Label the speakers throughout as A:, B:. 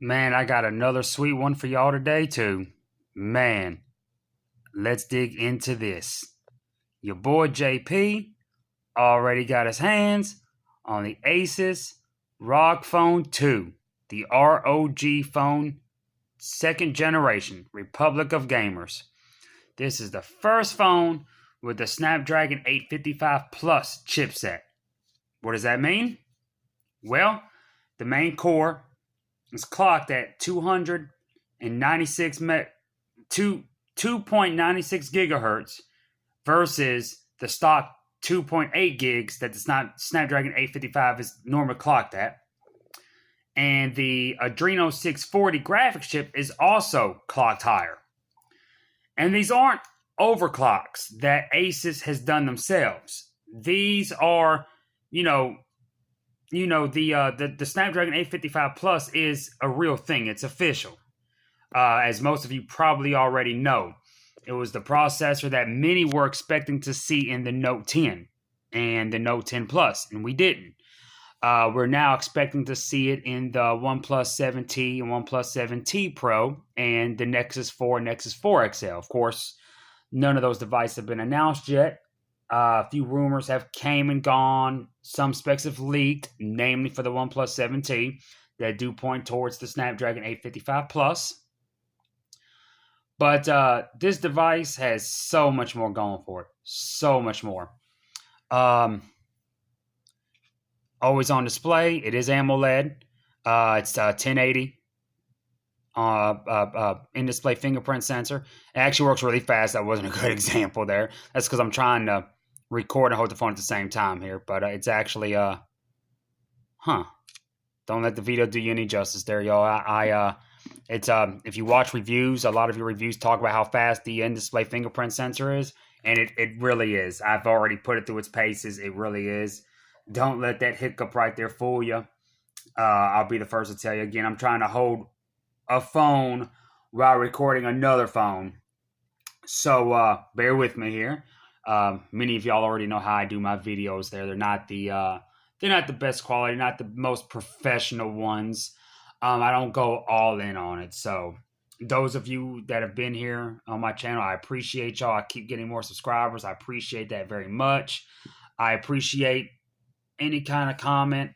A: Man, I got another sweet one for y'all today, too. Man, let's dig into this. Your boy JP already got his hands on the Asus ROG Phone 2, the ROG Phone second generation, Republic of Gamers. This is the first phone with the Snapdragon 855 Plus chipset. What does that mean? Well, the main core is clocked at 296 2.96 gigahertz versus the stock 2.8 gigs that the Snapdragon 855 is normally clocked at. And the Adreno 640 graphics chip is also clocked higher. And these aren't overclocks that Asus has done themselves. These are, the Snapdragon 855 Plus is a real thing. It's official. As most of you probably already know, it was the processor that many were expecting to see in the Note 10 and the Note 10 Plus, and we didn't. We're now expecting to see it in the OnePlus 7T and OnePlus 7T Pro and the Nexus 4 and Nexus 4 XL. Of course, none of those devices have been announced yet. A few rumors have came and gone. Some specs have leaked, namely for the OnePlus 7T, that do point towards the Snapdragon 855 Plus. But this device has so much more going for it. So much more. Always on display. It is AMOLED. It's 1080 in-display fingerprint sensor. It actually works really fast. That wasn't a good example there. That's because I'm trying to record and hold the phone at the same time here. But it's actually, don't let the video do you any justice there, y'all. It's if you watch reviews, a lot of your reviews talk about how fast the in-display fingerprint sensor is, and it really is. I've already put it through its paces. It really is. Don't let that hiccup right there fool you. I'll be the first to tell you again. I'm trying to hold a phone while recording another phone, so bear with me here. Many of y'all already know how I do my videos. They're not the best quality, not the most professional ones. I don't go all in on it. So those of you that have been here on my channel, I appreciate y'all. I keep getting more subscribers. I appreciate that very much. I appreciate any kind of comment,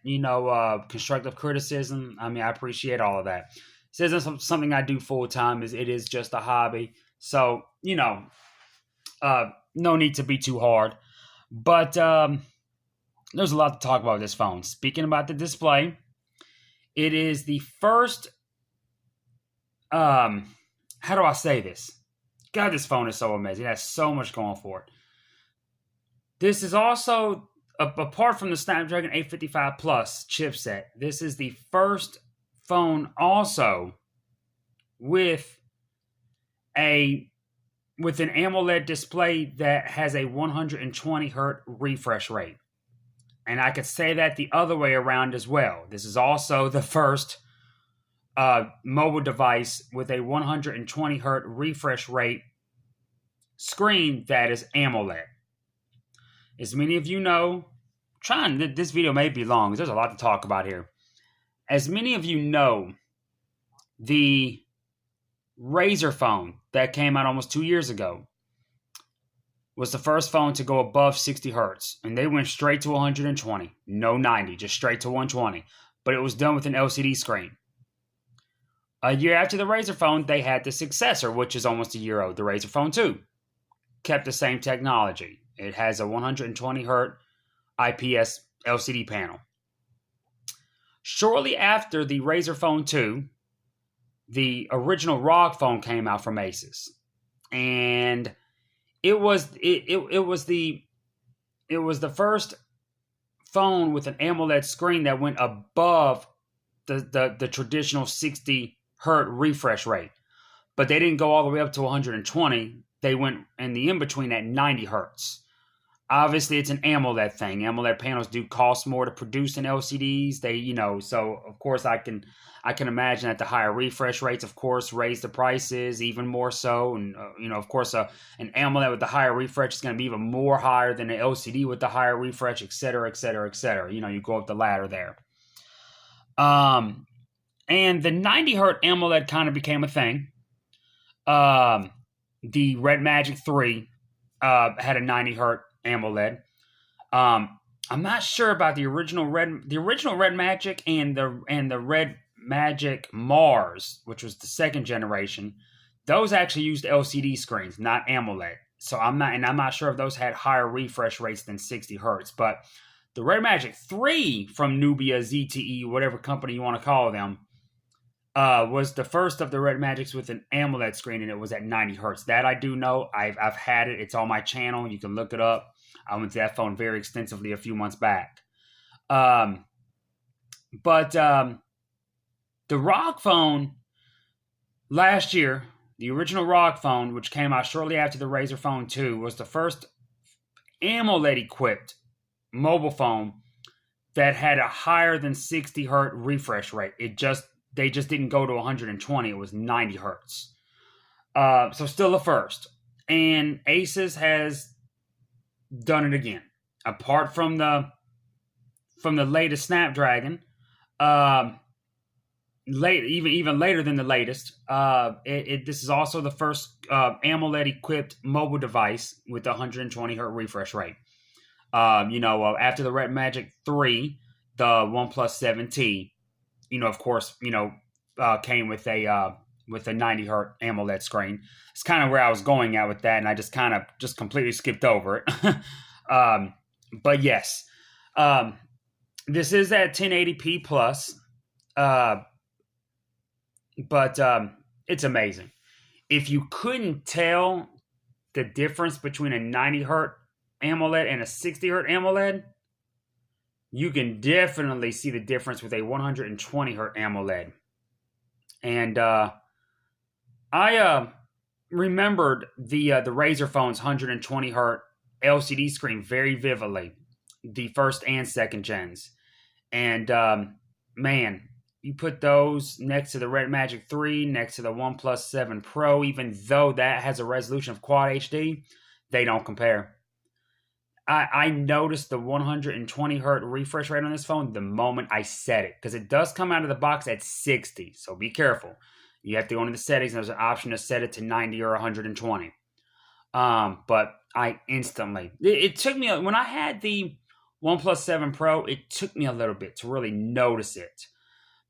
A: constructive criticism. I appreciate all of that. This isn't something I do full time. It is just a hobby. So, no need to be too hard. But there's a lot to talk about with this phone. Speaking about the display, it is the first, how do I say this? God, this phone is so amazing. It has so much going for it. This is also, apart from the Snapdragon 855 Plus chipset, this is the first phone also with an AMOLED display that has a 120 Hz refresh rate. And I could say that the other way around as well. This is also the first mobile device with a 120 Hz refresh rate screen that is AMOLED. As many of you know, this video may be long because there's a lot to talk about here. As many of you know, the Razer phone that came out almost 2 years ago was the first phone to go above 60 hertz, and they went straight to 120, no 90, just straight to 120. But it was done with an LCD screen. A year after the Razer phone, they had the successor, which is almost a year old, the Razer Phone 2. Kept the same technology. It has a 120 hertz IPS LCD panel. Shortly after the Razer Phone 2, the original ROG phone came out from Asus, and it was the first phone with an AMOLED screen that went above the traditional 60 hertz refresh rate, but they didn't go all the way up to 120. They went in the in-between at 90 hertz. Obviously, it's an AMOLED thing. AMOLED panels do cost more to produce than LCDs. So of course I can imagine that the higher refresh rates, of course, raise the prices even more so. And of course, an AMOLED with the higher refresh is going to be even more higher than an LCD with the higher refresh, et cetera, et cetera, et cetera. You go up the ladder there. And the 90 hertz AMOLED kind of became a thing. The Red Magic 3 had a 90 hertz AMOLED. I'm not sure about the original Red Magic and the Red Magic Mars, which was the second generation. Those actually used LCD screens, not AMOLED. So I'm not sure if those had higher refresh rates than 60 hertz. But the Red Magic 3 from Nubia, ZTE, whatever company you want to call them, was the first of the Red Magics with an AMOLED screen, and it was at 90 hertz. That I do know. I've had it. It's on my channel. You can look it up. I went to that phone very extensively a few months back. But the ROG phone last year, the original ROG phone, which came out shortly after the Razer Phone 2, was the first AMOLED-equipped mobile phone that had a higher than 60 hertz refresh rate. They just didn't go to 120. It was 90 hertz. So still a first. And Asus has done it again. Apart from the latest Snapdragon, even later than the latest, this is also the first AMOLED-equipped mobile device with 120 hertz refresh rate. After the Red Magic 3, the OnePlus 7T, of course, came with a 90 hertz AMOLED screen. It's kind of where I was going at with that, and I just completely skipped over it. But yes, this is at 1080p plus, but it's amazing. If you couldn't tell the difference between a 90 hertz AMOLED and a 60 hertz AMOLED, you can definitely see the difference with a 120 hertz AMOLED. And I remembered the Razer phone's 120 hertz LCD screen very vividly, the first and second gens. And man, you put those next to the Red Magic 3, next to the OnePlus 7 Pro, even though that has a resolution of Quad HD, they don't compare. I noticed the 120 hertz refresh rate on this phone the moment I set it, because it does come out of the box at 60, so be careful. You have to go into the settings, and there's an option to set it to 90 or 120. But I instantly, it took me, when I had the OnePlus 7 Pro, it took me a little bit to really notice it.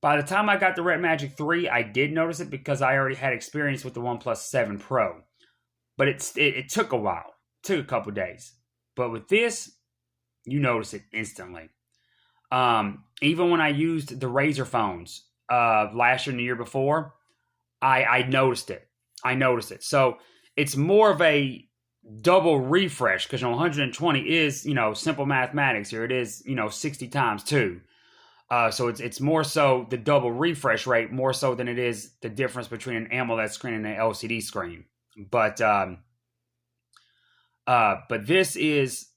A: By the time I got the Red Magic 3, I did notice it because I already had experience with the OnePlus 7 Pro. But it took a while. It took a couple days. But with this, you notice it instantly. Even when I used the Razer phones last year and the year before, I noticed it. So it's more of a double refresh because 120 is, simple mathematics here. It is, 60 times 2. So it's more so the double refresh rate, more so than it is the difference between an AMOLED screen and an LCD screen. But this is,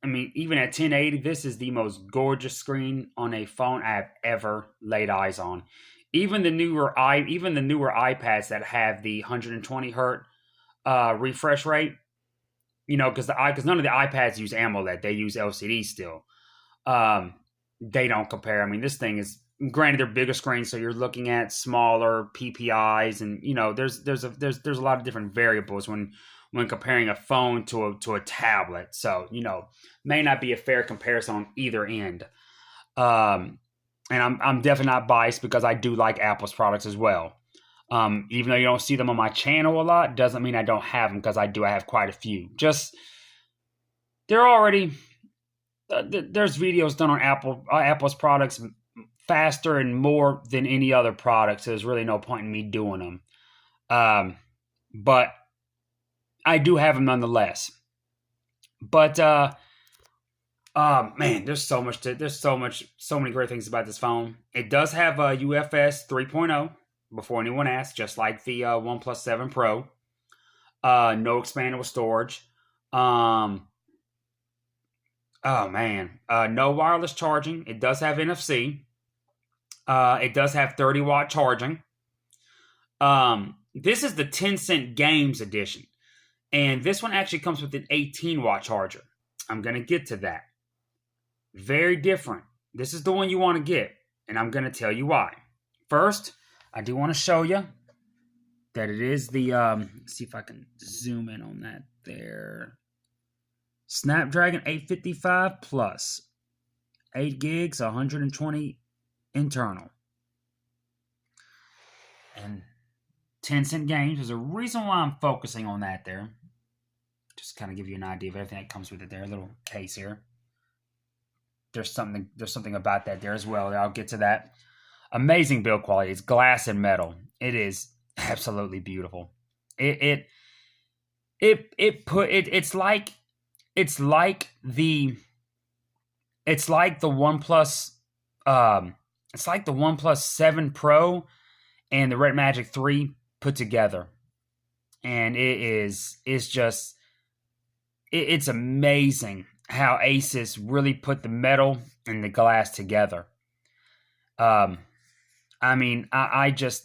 A: even at 1080, this is the most gorgeous screen on a phone I have ever laid eyes on. Even the newer iPads that have the 120 hertz refresh rate, because none of the iPads use AMOLED, they use LCD still. They don't compare. This thing is, granted, they're bigger screens, so you're looking at smaller PPIs, and there's a lot of different variables when comparing a phone to a tablet. So may not be a fair comparison on either end. And I'm definitely not biased because I do like Apple's products as well. Even though you don't see them on my channel a lot, doesn't mean I don't have them, because I do. I have quite a few. Just they're already. There's videos done on Apple's products faster and more than any other product, so there's really no point in me doing them. But I do have them nonetheless. But man, there's so many great things about this phone. It does have a UFS 3.0, before anyone asks, just like the OnePlus 7 Pro. No expandable storage. No wireless charging. It does have NFC. It does have 30-watt charging. This is the Tencent Games Edition. And this one actually comes with an 18-watt charger. I'm going to get to that. Very different. This is the one you want to get. And I'm going to tell you why. First, I do want to show you that it is the, let's see if I can zoom in on that there. Snapdragon 855 Plus, 8 gigs, 120 internal. And Tencent Games, there's a reason why I'm focusing on that there. Just kind of give you an idea of everything that comes with it there. A little case here. There's something about that there as well. I'll get to that. Amazing build quality. It's glass and metal. It is absolutely beautiful. It's like the OnePlus 7 Pro and the Red Magic 3 put together. And it's amazing how Asus really put the metal and the glass together.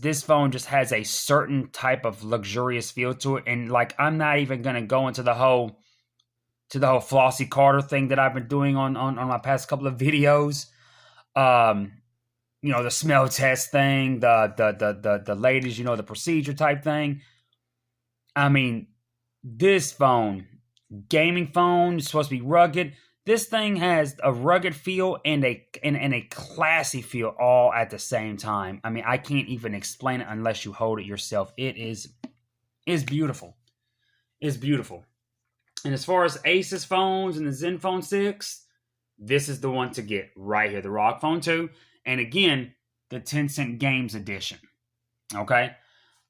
A: This phone just has a certain type of luxurious feel to it. And like, I'm not even going to go into the whole Flossie Carter thing that I've been doing on my past couple of videos. The smell test thing, the ladies, the procedure type thing. I mean, this phone, gaming phone, is supposed to be rugged. This thing has a rugged feel and a classy feel all at the same time. I mean, I can't even explain it unless you hold it yourself. It's beautiful. It's beautiful. And as far as Asus phones and the Zenfone 6, this is the one to get right here. The ROG Phone 2. And again, the Tencent Games Edition. Okay? A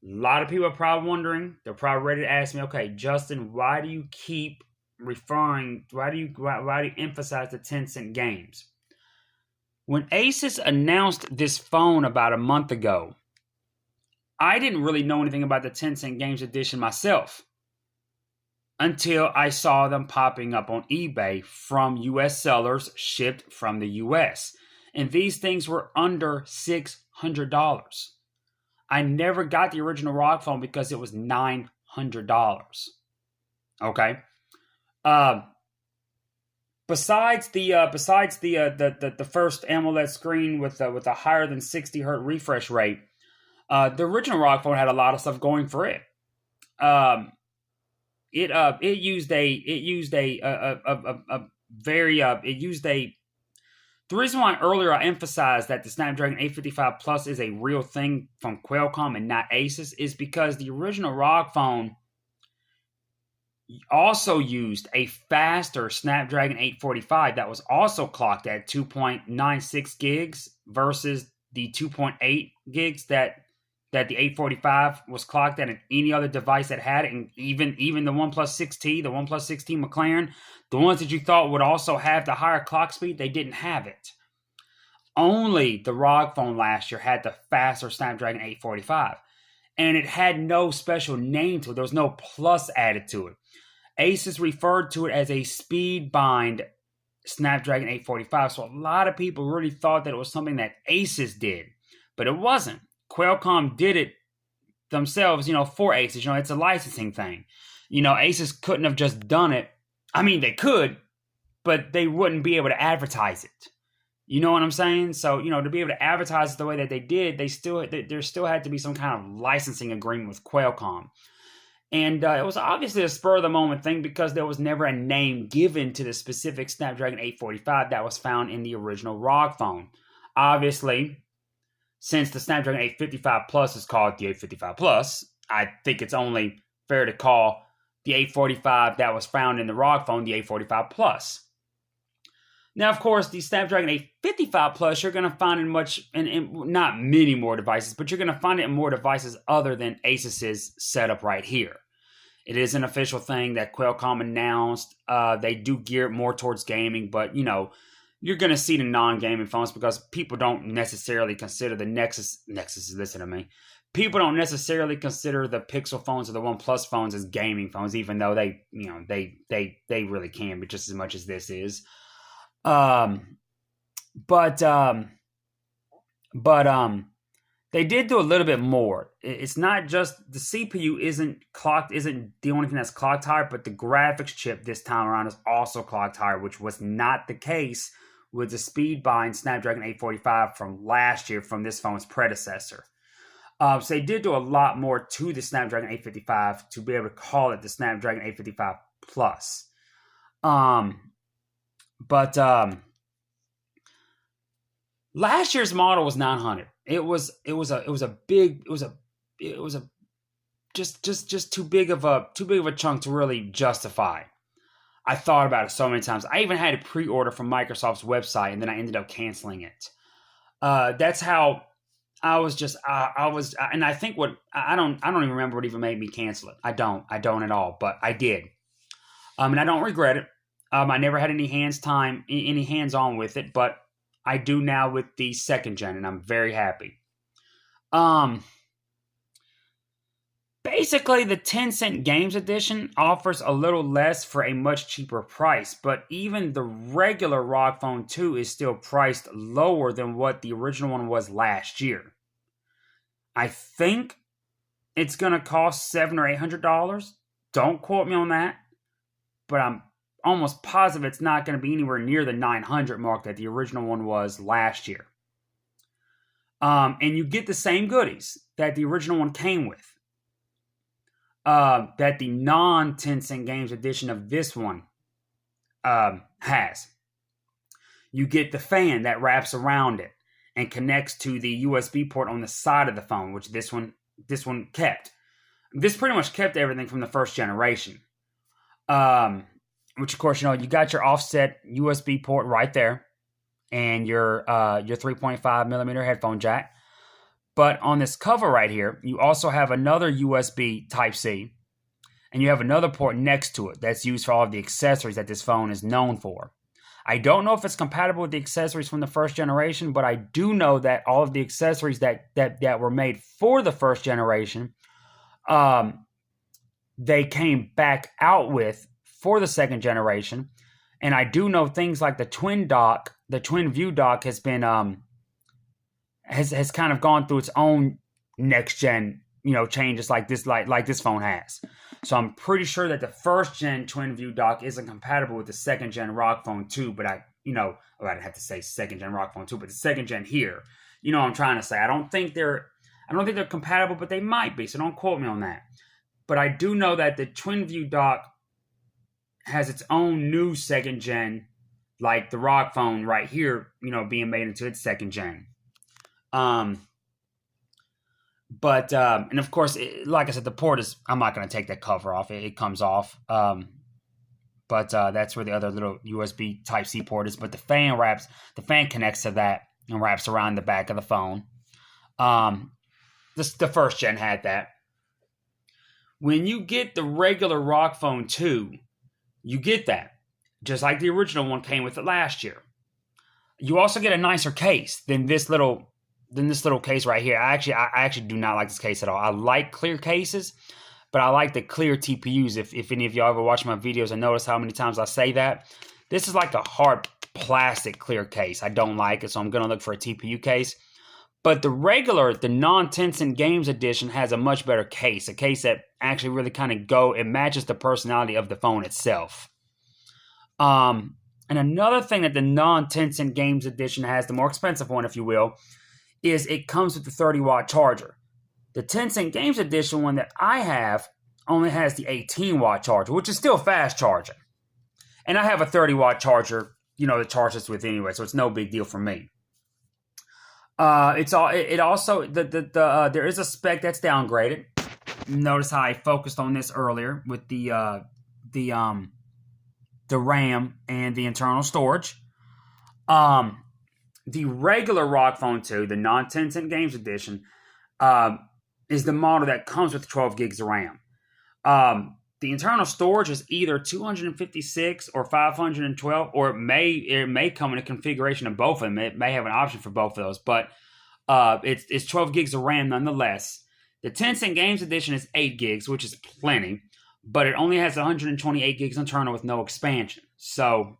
A: lot of people are probably wondering. They're probably ready to ask me, okay, Justin, why do you keep why do you emphasize the Tencent games? When Asus announced this phone about a month ago, I didn't really know anything about the Tencent Games Edition myself until I saw them popping up on eBay from US sellers shipped from the US. And these things were under $600. I never got the original ROG phone because it was $900. Okay? Besides the first AMOLED screen with a higher than 60 hertz refresh rate, the original ROG phone had a lot of stuff going for it. The reason why earlier I emphasized that the Snapdragon 855 Plus is a real thing from Qualcomm and not Asus is because the original ROG phone also used a faster Snapdragon 845 that was also clocked at 2.96 gigs versus the 2.8 gigs that the 845 was clocked at, and any other device that had it, and even the OnePlus 6T, the OnePlus 6T McLaren, the ones that you thought would also have the higher clock speed, they didn't have it. Only the ROG phone last year had the faster Snapdragon 845, and it had no special name to it. There was no plus added to it. Asus referred to it as a speed bind Snapdragon 845, so a lot of people really thought that it was something that Asus did, but it wasn't. Qualcomm did it themselves, for Asus. It's a licensing thing. Asus couldn't have just done it. I mean, they could, but they wouldn't be able to advertise it. You know what I'm saying? So, to be able to advertise it the way that they did, there still had to be some kind of licensing agreement with Qualcomm. And it was obviously a spur-of-the-moment thing because there was never a name given to the specific Snapdragon 845 that was found in the original ROG phone. Obviously, since the Snapdragon 855 Plus is called the 855 Plus, I think it's only fair to call the 845 that was found in the ROG phone the 845 Plus. Now, of course, the Snapdragon 855 Plus, you're going to find in not many more devices, but you're going to find it in more devices other than Asus's setup right here. It is an official thing that Qualcomm announced. They do gear it more towards gaming, but, you're going to see the non-gaming phones because people don't necessarily consider the Nexus, listen to me. People don't necessarily consider the Pixel phones or the OnePlus phones as gaming phones, even though they really can, but just as much as this is. But they did do a little bit more. It's not just the CPU isn't the only thing that's clocked higher, but the graphics chip this time around is also clocked higher, which was not the case with the speed behind Snapdragon 845 from last year from this phone's predecessor. So they did do a lot more to the Snapdragon 855 to be able to call it the Snapdragon 855 Plus. Last year's model was 900. It was just too big of a chunk to really justify. I thought about it so many times. I even had a pre-order from Microsoft's website, and then I ended up canceling it. That's how I was. And I think I don't even remember what even made me cancel it. I don't at all, but I did. And I don't regret it. I never had any hands-on with it, but I do now with the second gen, and I'm very happy. Basically, the Tencent Games Edition offers a little less for a much cheaper price, but even the regular ROG Phone 2 is still priced lower than what the original one was last year. I think it's going to cost $700 or $800. Don't quote me on that, but I'm almost positive it's not going to be anywhere near the $900 mark that the original one was last year. And you get the same goodies that the original one came with. That the non-Tencent Games edition of this one has. You get the fan that wraps around it and connects to the USB port on the side of the phone, which this one kept. This pretty much kept everything from the first generation. Which of course, you got your offset USB port right there, and your 3.5 millimeter headphone jack. But on this cover right here, you also have another USB Type-C, and you have another port next to it that's used for all of the accessories that this phone is known for. I don't know if it's compatible with the accessories from the first generation, but I do know that all of the accessories that were made for the first generation, they came back out with for the second generation. And I do know things like the twin dock, the twin view dock has been has kind of gone through its own next gen, changes like this phone has. So I'm pretty sure that the first gen twin view dock isn't compatible with the second gen ROG Phone 2, but I'd have to say second gen ROG Phone 2, but the second gen here, what I'm trying to say. I don't think they're compatible, but they might be, so don't quote me on that. But I do know that the twin view dock has its own new second gen, like the ROG Phone right here, being made into its second gen. And of course, like I said, the port is, I'm not going to take that cover off. It comes off. But that's where the other little USB Type-C port is. But the fan connects to that and wraps around the back of the phone. The first gen had that. When you get the regular ROG Phone 2, you get that, just like the original one came with it last year. You also get a nicer case than this little case right here. I actually do not like this case at all. I like clear cases, but I like the clear TPUs. If any of y'all ever watch my videos and notice how many times I say that, this is like a hard plastic clear case. I don't like it, so I'm going to look for a TPU case. But the non-Tencent Games Edition has a much better case, a case that actually really kind of it matches the personality of the phone itself. And another thing that the non-Tencent Games Edition has, the more expensive one, if you will, is it comes with the 30-watt charger. The Tencent Games Edition one that I have only has the 18-watt charger, which is still fast charging. And I have a 30-watt charger, to charge this with anyway, so it's no big deal for me. There is a spec that's downgraded. Notice how I focused on this earlier with the RAM and the internal storage. The regular ROG Phone 2, the non-Tencent Games Edition, is the model that comes with 12 gigs of RAM. The internal storage is either 256 or 512, or it may come in a configuration of both of them. It may have an option for both of those, but it's 12 gigs of RAM nonetheless. The Tencent Games Edition is 8 gigs, which is plenty, but it only has 128 gigs internal with no expansion. So,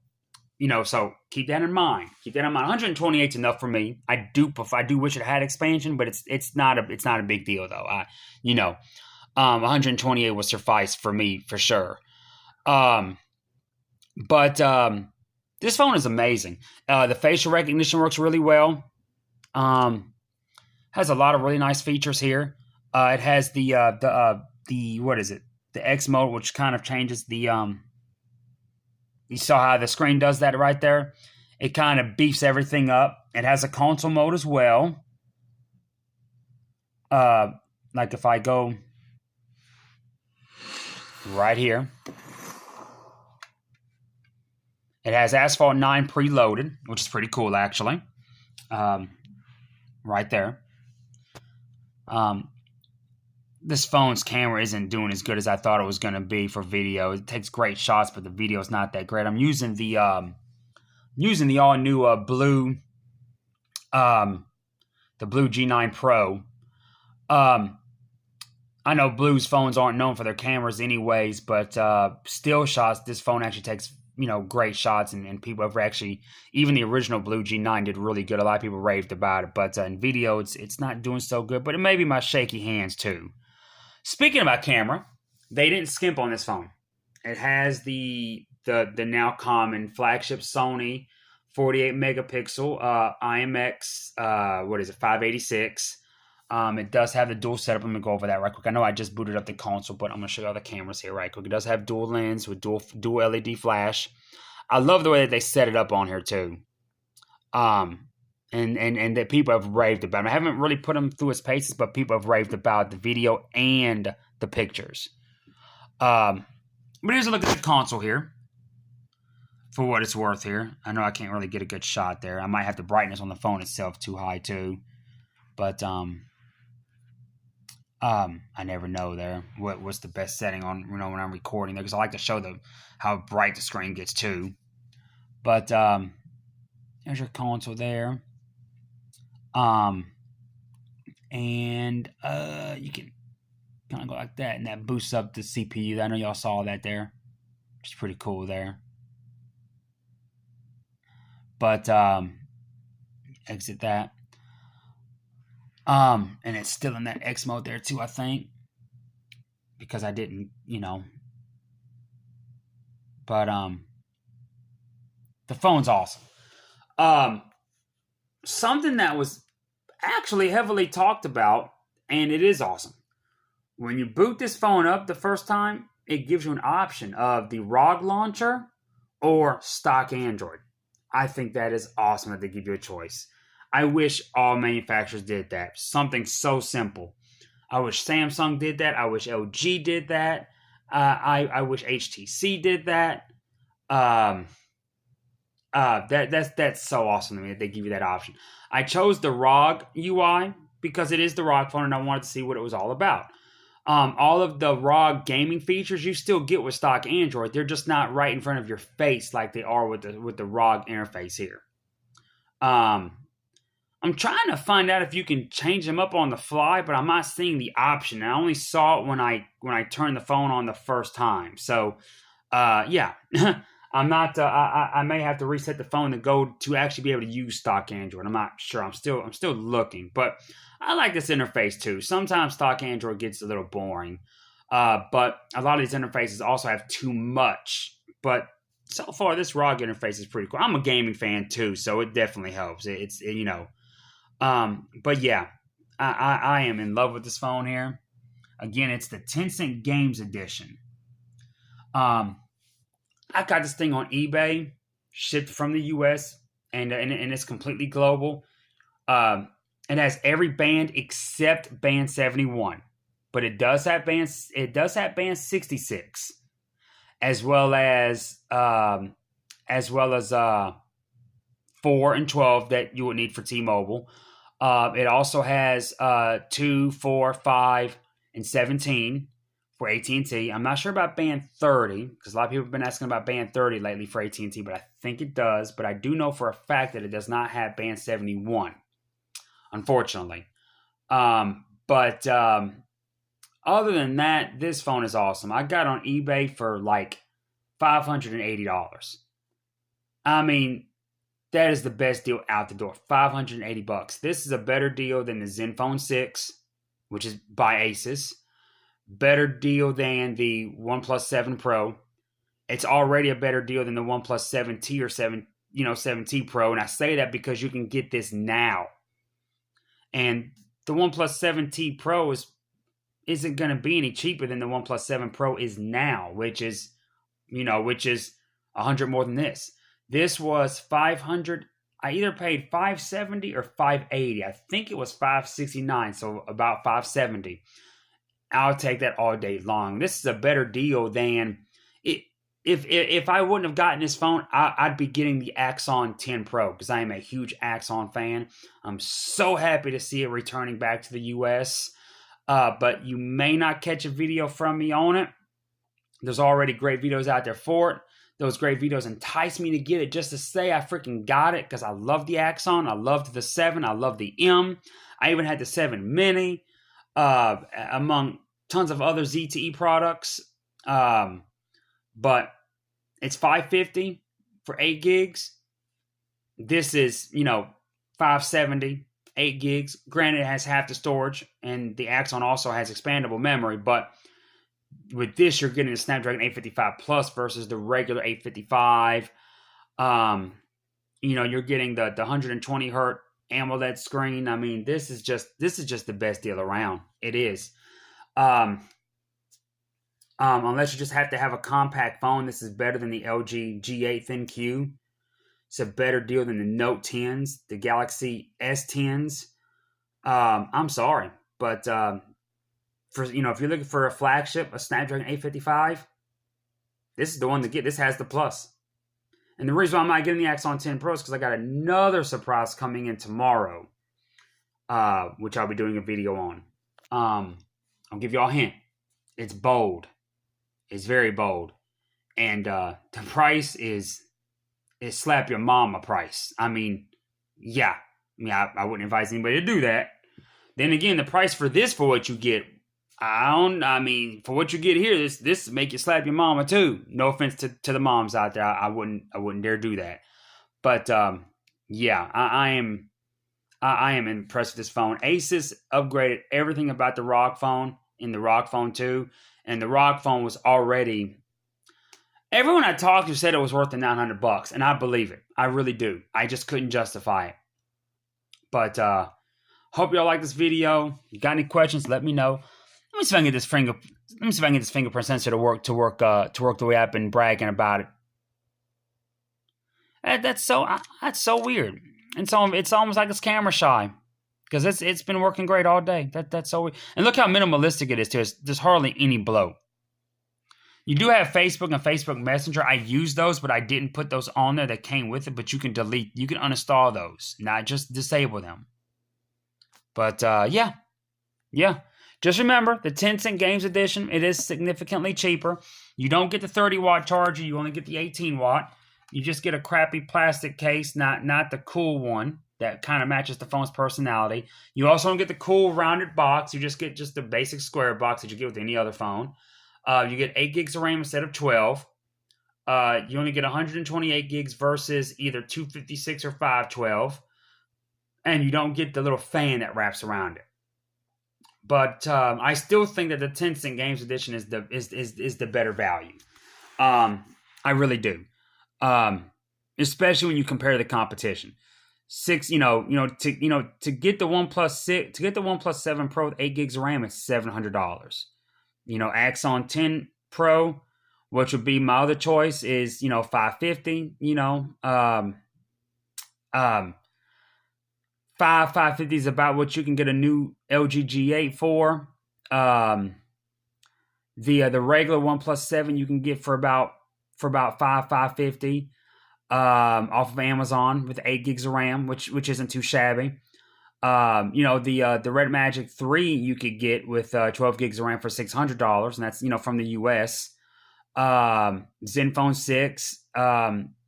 A: so keep that in mind. 128 is enough for me. I do wish it had expansion, but it's not a big deal though. 128 would suffice for me for sure. But This phone is amazing. The facial recognition works really well. Has a lot of really nice features here. It has the what is it? The X mode, which kind of changes the You saw how the screen does that right there. It kind of beefs everything up. It has a console mode as well. Like if I go right here, it has Asphalt 9 preloaded, which is pretty cool actually. Right there. This phone's camera isn't doing as good as I thought it was going to be for video. It takes great shots, but the video is not that great. I'm using the all new blue G9 Pro. I know Blue's phones aren't known for their cameras anyways, but still shots, this phone actually takes great shots, and people have actually, even the original Blue G9 did really good. A lot of people raved about it, but in video it's not doing so good. But it may be my shaky hands too. Speaking about camera, they didn't skimp on this phone. It has the now common flagship Sony 48 megapixel IMX 586. It does have the dual setup. I'm gonna go over that right quick. I know I just booted up the console, but I'm gonna show you all the cameras here right quick. It does have dual lens with dual LED flash. I love the way that they set it up on here too. And that people have raved about. I haven't really put them through its paces, but people have raved about the video and the pictures. But here's a look at the console here. For what it's worth here. I know I can't really get a good shot there. I might have the brightness on the phone itself too high too. But I never know there what's the best setting on when I'm recording there, because I like to show how bright the screen gets too. But there's your console there. And you can kind of go like that, and that boosts up the CPU. I know y'all saw that there, which is pretty cool there. But exit that. And it's still in that X mode there too, I think, because I didn't, But the phone's awesome. Something that was actually heavily talked about, and it is awesome. When you boot this phone up the first time, it gives you an option of the ROG launcher or stock Android. I think that is awesome that they give you a choice. I wish all manufacturers did that. Something so simple. I wish Samsung did that. I wish LG did that. I wish HTC did that. That's so awesome to me that they give you that option. I chose the ROG UI because it is the ROG phone, and I wanted to see what it was all about. All of the ROG gaming features you still get with stock Android. They're just not right in front of your face like they are with the ROG interface here. I'm trying to find out if you can change them up on the fly, but I'm not seeing the option. I only saw it when I turned the phone on the first time. So, yeah, I'm not. I may have to reset the phone to actually be able to use stock Android. I'm not sure. I'm still looking, but I like this interface too. Sometimes stock Android gets a little boring, but a lot of these interfaces also have too much. But so far, this ROG interface is pretty cool. I'm a gaming fan too, so it definitely helps. But yeah, I am in love with this phone here. Again, it's the Tencent Games Edition. I got this thing on eBay, shipped from the US, and it's completely global. It has every band except band 71, but it does have band 66, as well as 4 and 12 that you would need for T-Mobile. It also has 2, 4, 5, and 17 for AT&T. I'm not sure about band 30 because a lot of people have been asking about band 30 lately for AT&T, but I think it does. But I do know for a fact that it does not have band 71, unfortunately. But other than that, this phone is awesome. I got it on eBay for like $580. I mean, that is the best deal out the door. $580. This is a better deal than the Zenfone 6, which is by Asus. Better deal than the OnePlus 7 Pro. It's already a better deal than the OnePlus 7T or 7T Pro, and I say that because you can get this now. And the OnePlus 7T Pro isn't going to be any cheaper than the OnePlus 7 Pro is now, which is 100 more than this. This was 500. I either paid 570 or 580. I think it was 569, so about 570. I'll take that all day long. This is a better deal than it. If I wouldn't have gotten this phone, I'd be getting the Axon 10 Pro because I am a huge Axon fan. I'm so happy to see it returning back to the US. But you may not catch a video from me on it. There's already great videos out there for it. Those great videos entice me to get it just to say I freaking got it because I love the Axon. I loved the 7. I love the M. I even had the 7 Mini, among tons of other ZTE products. But it's $550 for 8 gigs. This is, 570, 8 gigs. Granted, it has half the storage, and the Axon also has expandable memory, but with this, you're getting the Snapdragon 855 Plus versus the regular 855. You're getting the 120 hertz AMOLED screen. I mean, this is just the best deal around. It is. Unless you just have to have a compact phone, this is better than the LG G8 ThinQ. It's a better deal than the Note 10s, the Galaxy S10s. I'm sorry, but if you're looking for a flagship, a Snapdragon 855, this is the one to get. This has the plus. And the reason why I'm not getting the Axon 10 Pro is because I got another surprise coming in tomorrow, which I'll be doing a video on. I'll give you all a hint. It's bold. It's very bold. And the price is slap your mama price. I mean, yeah. I wouldn't advise anybody to do that. Then again, the price for what you get, for what you get here, this make you slap your mama too. No offense to the moms out there. I wouldn't dare do that. But yeah, I am impressed with this phone. Asus upgraded everything about the ROG Phone in the ROG Phone 2, and the ROG Phone was already. Everyone I talked to said it was worth the $900, and I believe it. I really do. I just couldn't justify it. But hope y'all like this video. You got any questions? Let me know. Let me see if I can get this fingerprint sensor to work the way I've been bragging about it. That's so weird. And so it's almost like it's camera shy because it's been working great all day. That's so weird. And look how minimalistic it is too. There's hardly any bloat. You do have Facebook and Facebook Messenger. I use those, but I didn't put those on there that came with it. But you can uninstall those, not just disable them. But yeah. Just remember, the Tencent Games Edition, it is significantly cheaper. You don't get the 30-watt charger. You only get the 18-watt. You just get a crappy plastic case, not the cool one that kind of matches the phone's personality. You also don't get the cool rounded box. You just get the basic square box that you get with any other phone. You get 8 gigs of RAM instead of 12. You only get 128 gigs versus either 256 or 512. And you don't get the little fan that wraps around it. But I still think that the Tencent Games Edition is the better value. I really do. Especially when you compare the competition. To get the OnePlus 7 Pro with 8 gigs of RAM, it's $700. Axon 10 Pro, which would be my other choice, is $550. $550 is about what you can get a new LG G8 for. The regular OnePlus 7 you can get for about $550 off of Amazon with 8 gigs of RAM, which isn't too shabby. The Red Magic 3 you could get with 12 gigs of RAM for $600, and that's from the US. Zenfone 6,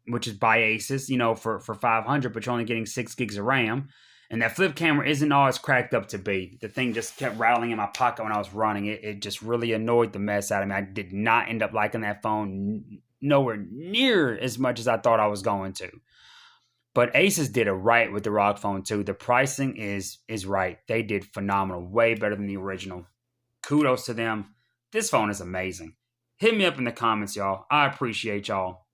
A: which is by Asus, for $500, but you're only getting 6 gigs of RAM. And that flip camera isn't all it's cracked up to be. The thing just kept rattling in my pocket when I was running it. It just really annoyed the mess out of me. I did not end up liking that phone nowhere near as much as I thought I was going to. But Asus did it right with the ROG Phone 2. The pricing is right. They did phenomenal. Way better than the original. Kudos to them. This phone is amazing. Hit me up in the comments, y'all. I appreciate y'all.